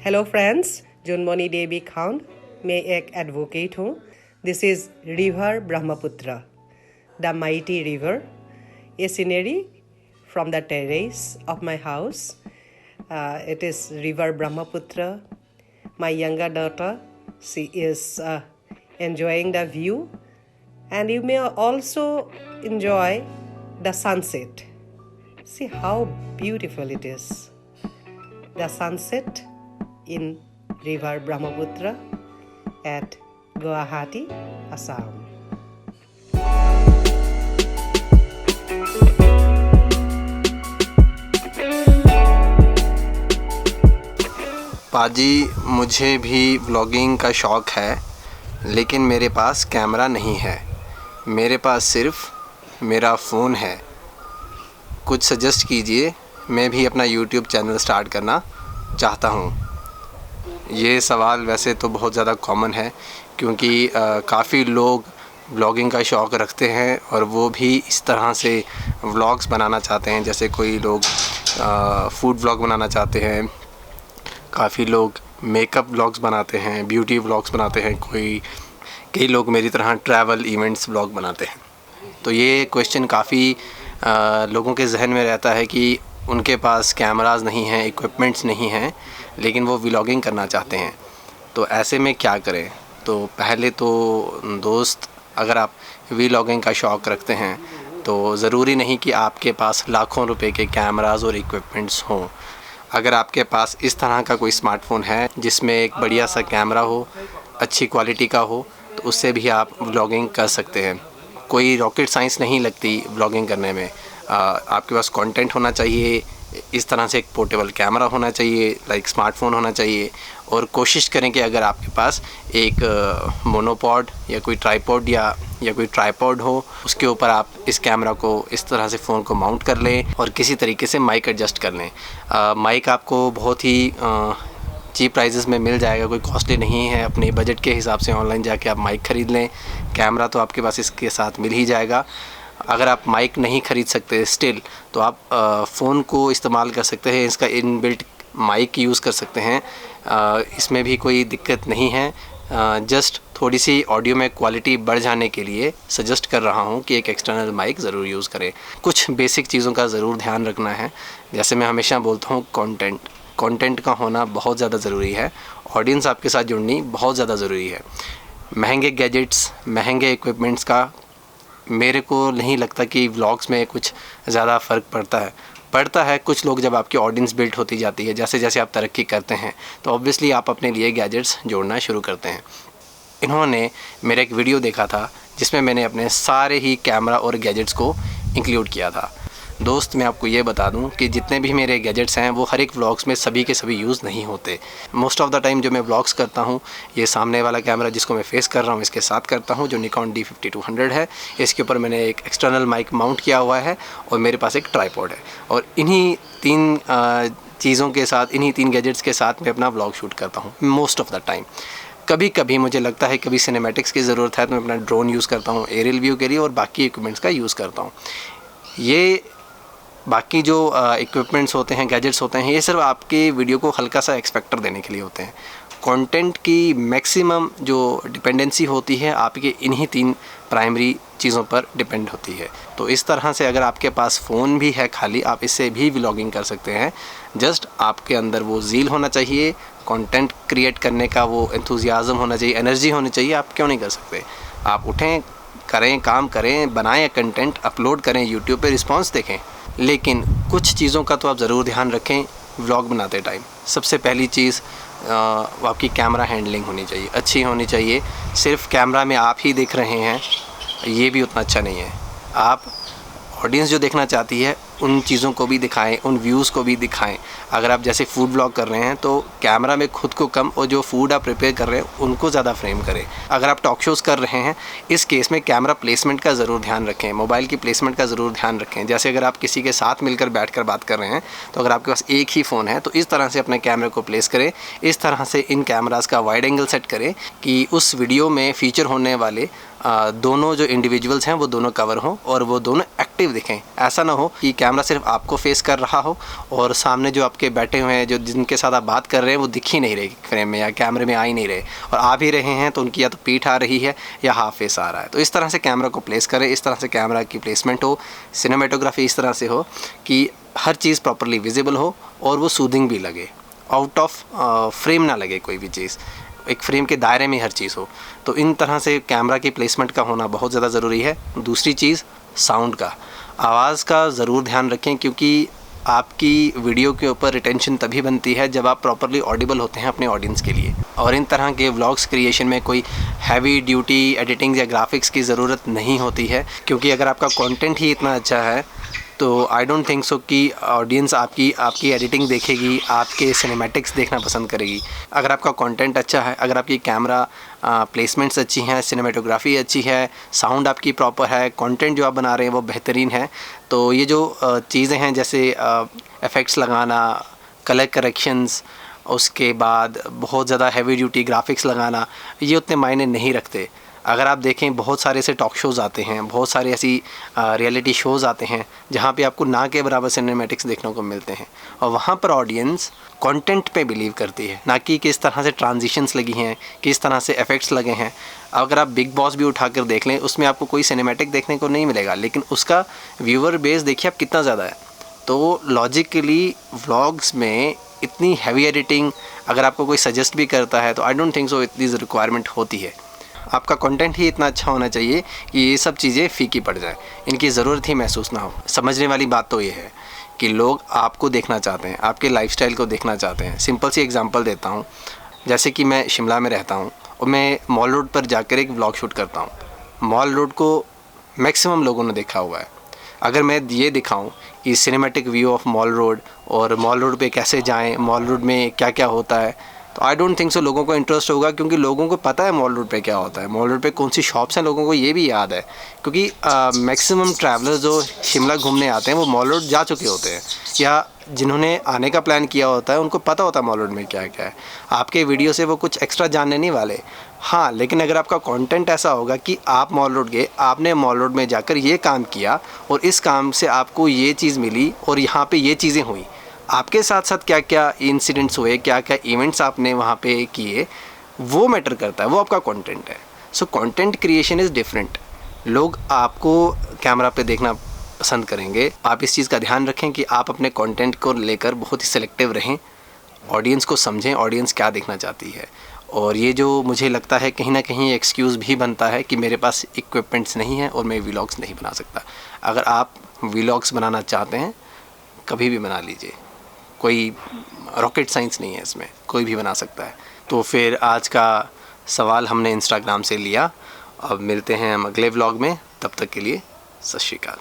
Hello friends, जुनमणि देवी खाउंड, मैं एक advocate हूँ। This is river Brahmaputra, the mighty river, A scenery from the terrace of my house. It is river Brahmaputra. My younger daughter, she is enjoying the view, and you may also enjoy the sunset. See how beautiful it is. The sunset in river Brahmaputra at Guwahati, Assam. पाजी, मुझे भी vlogging का शौक़ है, लेकिन मेरे पास camera नहीं है। मेरे पास सिर्फ मेरा फ़ोन है। कुछ सजेस्ट कीजिए, मैं भी अपना यूट्यूब चैनल स्टार्ट करना चाहता हूँ। ये सवाल वैसे तो बहुत ज़्यादा कॉमन है, क्योंकि काफ़ी लोग व्लॉगिंग का शौक़ रखते हैं और वो भी इस तरह से व्लॉग्स बनाना चाहते हैं। जैसे कोई लोग फूड व्लॉग बनाना चाहते हैं, काफ़ी लोग मेकअप व्लॉग्स बनाते हैं, ब्यूटी व्लॉग्स बनाते हैं, कई लोग मेरी तरह ट्रैवल इवेंट्स व्लॉग बनाते हैं। तो ये क्वेश्चन काफ़ी लोगों के जहन में रहता है कि उनके पास कैमरास नहीं हैं, इक्विपमेंट्स नहीं हैं, लेकिन वो व्लॉगिंग करना चाहते हैं। तो ऐसे में क्या करें? तो पहले तो दोस्त, अगर आप व्लॉगिंग का शौक़ रखते हैं तो ज़रूरी नहीं कि आपके पास लाखों रुपए के कैमरास और इक्विपमेंट्स हों। अगर आपके पास इस तरह का कोई स्मार्टफ़ोन है जिसमें एक बढ़िया सा कैमरा हो, अच्छी क्वालिटी का हो, तो उससे भी आप व्लॉगिंग कर सकते हैं। कोई रॉकेट साइंस नहीं लगती व्लॉगिंग करने में। आपके पास कंटेंट होना चाहिए, इस तरह से एक पोर्टेबल कैमरा होना चाहिए, लाइक स्मार्टफ़ोन होना चाहिए, और कोशिश करें कि अगर आपके पास एक मोनोपॉड या कोई ट्राइपॉड या कोई ट्राइपॉड हो, उसके ऊपर आप इस कैमरा को इस तरह से फ़ोन को माउंट कर लें और किसी तरीके से माइक एडजस्ट कर लें। माइक आपको बहुत ही चीप प्राइसेस में मिल जाएगा, कोई कॉस्टली नहीं है। अपने बजट के हिसाब से ऑनलाइन जाके आप माइक ख़रीद लें। कैमरा तो आपके पास इसके साथ मिल ही जाएगा। अगर आप माइक नहीं ख़रीद सकते स्टिल, तो आप फ़ोन को इस्तेमाल कर सकते हैं, इसका इनबिल्ट माइक यूज़ कर सकते हैं। इसमें भी कोई दिक्कत नहीं है। जस्ट थोड़ी सी ऑडियो में क्वालिटी बढ़ जाने के लिए सजेस्ट कर रहा हूँ कि एक एक्सटर्नल माइक ज़रूर यूज़ करें। कुछ बेसिक चीज़ों का ज़रूर ध्यान रखना है। जैसे मैं हमेशा बोलता हूँ, कंटेंट का होना बहुत ज़्यादा ज़रूरी है। ऑडियंस आपके साथ जुड़नी बहुत ज़्यादा ज़रूरी है। महंगे गैजेट्स, महंगे इक्विपमेंट्स का मेरे को नहीं लगता कि व्लॉग्स में कुछ ज़्यादा फ़र्क पड़ता है। कुछ लोग, जब आपकी ऑडियंस बिल्ड होती जाती है, जैसे जैसे आप तरक्की करते हैं, तो ऑब्वियसली आप अपने लिए गैजेट्स जोड़ना शुरू करते हैं। इन्होंने मेरा एक वीडियो देखा था जिसमें मैंने अपने सारे ही कैमरा और गैजेट्स को इंक्लूड किया था। दोस्त, मैं आपको ये बता दूं कि जितने भी मेरे गैजेट्स हैं वो हर एक व्लॉग्स में सभी के सभी यूज़ नहीं होते। मोस्ट ऑफ़ द टाइम जो मैं व्लॉग्स करता हूं, ये सामने वाला कैमरा जिसको मैं फेस कर रहा हूं, इसके साथ करता हूं, जो निकॉन D5200 है। इसके ऊपर मैंने एक एक्सटर्नल माइक माउंट किया हुआ है और मेरे पास एक ट्राइपॉड है। और इन्हीं तीन चीज़ों के साथ, इन्हीं तीन गैजेट्स के साथ मैं अपना व्लॉग शूट करता हूँ मोस्ट ऑफ़ द टाइम। कभी कभी मुझे लगता है कभी सिनेमैटिक्स की ज़रूरत है तो मैं अपना ड्रोन यूज़ करता हूँ एरियल व्यू के लिए, और बाकी इक्विपमेंट्स का यूज़ करता हूँ। ये बाकी जो इक्विपमेंट्स होते हैं, गैजेट्स होते हैं, ये सिर्फ आपके वीडियो को हल्का सा एक्सपेक्टर देने के लिए होते हैं। कंटेंट की मैक्सिमम जो डिपेंडेंसी होती है आपके इन्हीं तीन प्राइमरी चीज़ों पर डिपेंड होती है। तो इस तरह से अगर आपके पास फ़ोन भी है खाली, आप इससे भी व्लॉगिंग कर सकते हैं। जस्ट आपके अंदर वो ज़ील होना चाहिए, कंटेंट क्रिएट करने का वो एंथुसियाज़म होना चाहिए, एनर्जी होनी चाहिए। आप क्यों नहीं कर सकते? आप उठें, करें, काम करें, बनाएं कंटेंट, अपलोड करें, यूट्यूब पे रिस्पांस देखें। लेकिन कुछ चीज़ों का तो आप ज़रूर ध्यान रखें व्लॉग बनाते टाइम। सबसे पहली चीज़, आपकी कैमरा हैंडलिंग होनी चाहिए, अच्छी होनी चाहिए। सिर्फ कैमरा में आप ही दिख रहे हैं, ये भी उतना अच्छा नहीं है। आप ऑडियंस जो देखना चाहती है उन चीज़ों को भी दिखाएं, उन व्यूज़ को भी दिखाएं। अगर आप जैसे फूड व्लॉग कर रहे हैं तो कैमरा में खुद को कम और जो फूड आप प्रिपेयर कर रहे हैं उनको ज़्यादा फ्रेम करें। अगर आप टॉक शोज़ कर रहे हैं, इस केस में कैमरा प्लेसमेंट का ज़रूर ध्यान रखें, मोबाइल की प्लेसमेंट का ज़रूर ध्यान रखें। जैसे अगर आप किसी के साथ मिलकर बैठकर बात कर रहे हैं, तो अगर आपके पास एक ही फ़ोन है तो इस तरह से अपने कैमरे को प्लेस करें, इस तरह से इन कैमराज़ का वाइड एंगल सेट करें कि उस वीडियो में फ़ीचर होने वाले दोनों जो इंडिविजुअल्स हैं वो दोनों कवर हों और वो दोनों एक्टिव दिखें। ऐसा ना हो कि कैमरा सिर्फ आपको फेस कर रहा हो और सामने जो आपके बैठे हुए हैं, जो जिनके साथ आप बात कर रहे हैं, वो दिख ही नहीं रहे फ्रेम में या कैमरे में आ ही नहीं रहे, और आ भी रहे हैं तो उनकी या तो पीठ आ रही है या हाफ फेस आ रहा है। तो इस तरह से कैमरा को प्लेस करें, इस तरह से कैमरा की प्लेसमेंट हो, सिनेमेटोग्राफी इस तरह से हो कि हर चीज़ प्रॉपरली विजिबल हो और वो सूदिंग भी लगे, आउट ऑफ फ्रेम ना लगे कोई भी चीज़, एक फ्रेम के दायरे में हर चीज़ हो। तो इन तरह से कैमरा की प्लेसमेंट का होना बहुत ज़्यादा ज़रूरी है। दूसरी चीज़ साउंड का, आवाज़ का ज़रूर ध्यान रखें, क्योंकि आपकी वीडियो के ऊपर रिटेंशन तभी बनती है जब आप प्रॉपरली ऑडिबल होते हैं अपने ऑडियंस के लिए। और इन तरह के व्लॉग्स क्रिएशन में कोई हैवी ड्यूटी एडिटिंग या ग्राफिक्स की ज़रूरत नहीं होती है, क्योंकि अगर आपका कंटेंट ही इतना अच्छा है तो आई डोंट थिंक सो कि ऑडियंस आपकी एडिटिंग देखेगी, आपके सिनेमैटिक्स देखना पसंद करेगी। अगर आपका कंटेंट अच्छा है, अगर आपकी कैमरा प्लेसमेंट्स अच्छी हैं, सिनेमेटोग्राफी अच्छी है, साउंड आपकी प्रॉपर है, कंटेंट जो आप बना रहे हैं वो बेहतरीन है, तो ये जो चीज़ें हैं जैसे इफ़ेक्ट्स लगाना, कलर करेक्शंस, उसके बाद बहुत ज़्यादा हैवी ड्यूटी ग्राफिक्स लगाना, ये उतने मायने नहीं रखते। अगर आप देखें बहुत सारे ऐसे टॉक शोज़ आते हैं, बहुत सारे ऐसी रियलिटी शोज़ आते हैं जहाँ पे आपको ना के बराबर सिनेमैटिक्स देखने को मिलते हैं, और वहाँ पर ऑडियंस कंटेंट पे बिलीव करती है, ना कि किस तरह से ट्रांजिशंस लगी हैं, किस तरह से इफ़ेक्ट्स लगे हैं। अगर आप बिग बॉस भी उठा कर देख लें, उसमें आपको कोई सिनेमैटिक देखने को नहीं मिलेगा, लेकिन उसका व्यूअर बेस देखिए आप कितना ज़्यादा है। तो लॉजिकली व्लॉग्स में इतनी हैवी एडिटिंग अगर आपको कोई सजेस्ट भी करता है तो आई डोंट थिंक सो इतनी रिक्वायरमेंट होती है। आपका कंटेंट ही इतना अच्छा होना चाहिए कि ये सब चीज़ें फीकी पड़ जाए, इनकी ज़रूरत ही महसूस ना हो। समझने वाली बात तो ये है कि लोग आपको देखना चाहते हैं, आपके लाइफस्टाइल को देखना चाहते हैं। सिंपल सी एग्जांपल देता हूँ, जैसे कि मैं शिमला में रहता हूँ और मैं मॉल रोड पर जाकर एक व्लॉग शूट करता हूँ। मॉल रोड को मैक्सिमम लोगों ने देखा हुआ है। अगर मैं ये दिखाऊं कि cinematic view of mall road और मॉल रोड पे कैसे जाएं, मॉल रोड में क्या क्या होता है, तो आई डोंट थिंक सो लोगों को इंटरेस्ट होगा, क्योंकि लोगों को पता है मॉल रोड पे क्या होता है, मॉल रोड पे कौन सी शॉप्स हैं, लोगों को ये भी याद है, क्योंकि मैक्सिमम ट्रैवलर्स जो शिमला घूमने आते हैं वो मॉल रोड जा चुके होते हैं, या जिन्होंने आने का प्लान किया होता है उनको पता होता है मॉल रोड में क्या क्या है। आपके वीडियो से वो कुछ एक्स्ट्रा जानने नहीं वाले। हाँ, लेकिन अगर आपका कंटेंट ऐसा होगा कि आप मॉल रोड गए, आपने मॉल रोड में जाकर ये काम किया और इस काम से आपको ये चीज़ मिली और यहाँ पे ये चीज़ें हुई, आपके साथ साथ क्या क्या इंसिडेंट्स हुए, क्या क्या इवेंट्स आपने वहाँ पे किए, वो मैटर करता है, वो आपका कंटेंट है। So content creation is different. लोग आपको कैमरा पे देखना पसंद करेंगे। आप इस चीज़ का ध्यान रखें कि आप अपने कंटेंट को लेकर बहुत ही सिलेक्टिव रहें, ऑडियंस को समझें, ऑडियंस क्या देखना चाहती है। और ये जो मुझे लगता है कहीं ना कहीं एक्सक्यूज़ भी बनता है कि मेरे पास इक्विपमेंट्स नहीं है और मैं व्लॉग्स नहीं बना सकता। अगर आप व्लॉग्स बनाना चाहते हैं कभी भी बना लीजिए, कोई रॉकेट साइंस नहीं है इसमें, कोई भी बना सकता है। तो फिर आज का सवाल हमने इंस्टाग्राम से लिया। अब मिलते हैं हम अगले व्लॉग में, तब तक के लिए सत श्री अकाल।